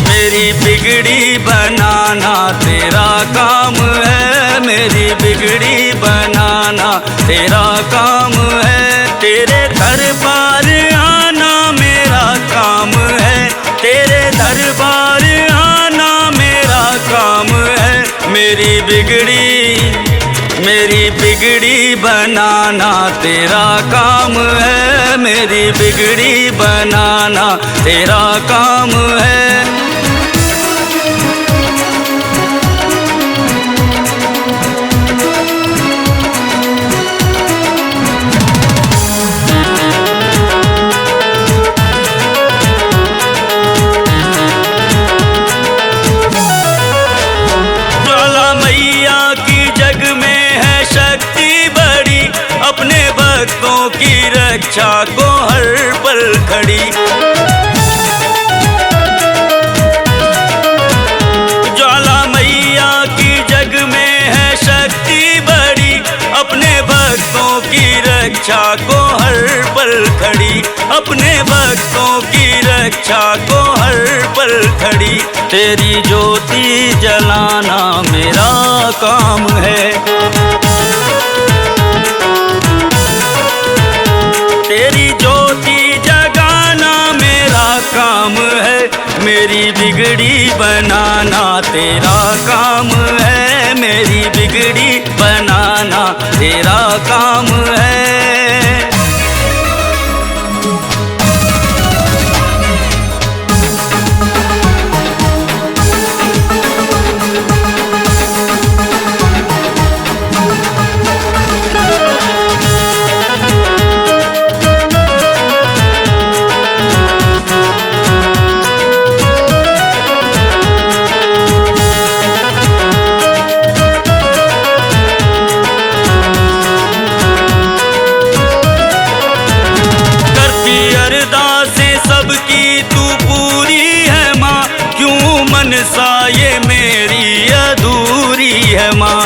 मेरी बिगड़ी बनाना तेरा काम है। मेरी बिगड़ी बनाना तेरा काम है। तेरे दरबार आना मेरा काम है। तेरे दरबार आना मेरा काम है। मेरी बिगड़ी बनाना तेरा काम है। मेरी बिगड़ी बनाना तेरा काम है। अपने भक्तों की रक्षा को हर पल खड़ी, ज्वाला मैया की जग में है शक्ति बड़ी। अपने भक्तों की रक्षा को हर पल खड़ी, अपने भक्तों की रक्षा को हर पल खड़ी। तेरी ज्योति जलाना मेरा काम है। तेरी ज्योति जगाना मेरा काम है। मेरी बिगड़ी बनाना तेरा काम है। मेरी बिगड़ी बनाना तेरा काम है। सबकी तू पूरी है माँ, क्यों मनसा ये मेरी अधूरी है माँ।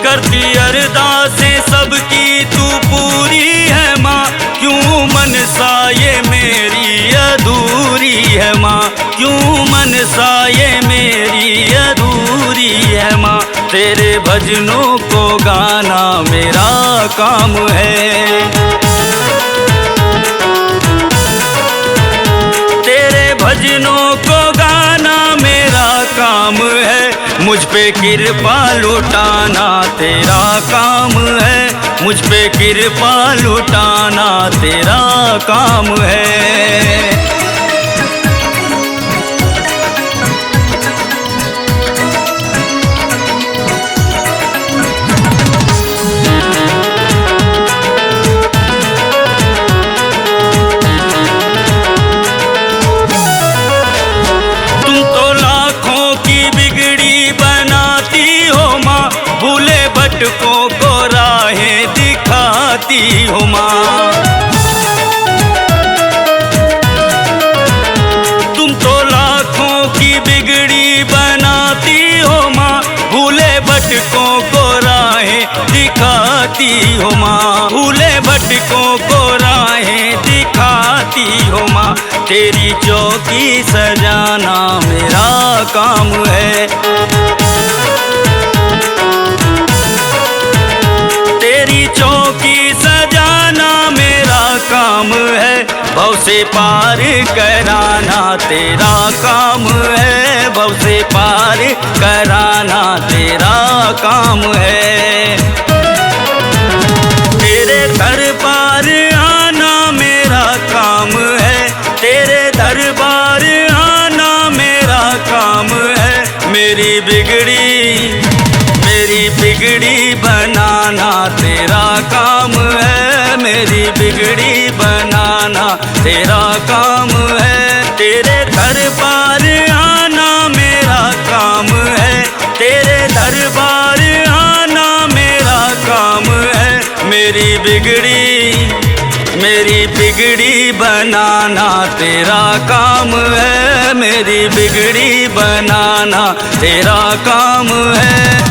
करती अरदासें सबकी तू पूरी है माँ, क्यों मनसा ये मेरी अधूरी है माँ। क्यों मनसा ये मेरी अधूरी है माँ। तेरे भजनों को गाना मेरा काम है। तेरे भजनों को गाना मेरा काम है। मुझ पे कृपा लुटाना तेरा काम है। मुझ पे कृपा लुटाना तेरा काम है। भटकों को राहें दिखाती हो माँ। तुम तो लाखों की बिगड़ी बनाती हो माँ। भूले भटकों को राहें दिखाती हो माँ। भूले भटकों को राहें दिखाती हो माँ। तेरी चौकी सजाना मेरा काम है। तेरी चौकी सजाना मेरा काम है। भव से पार कराना तेरा काम है। भव से पार कराना तेरा काम है। तेरे दरबार आना मेरा काम है। तेरे दरबार आना मेरा काम है। मेरी बिगड़ी बनाना तेरा काम है। मेरी बिगड़ी बनाना तेरा काम है। तेरे दरबार आना मेरा काम है। तेरे दरबार आना मेरा काम है। मेरी बिगड़ी बनाना तेरा काम है। मेरी बिगड़ी बनाना तेरा काम है।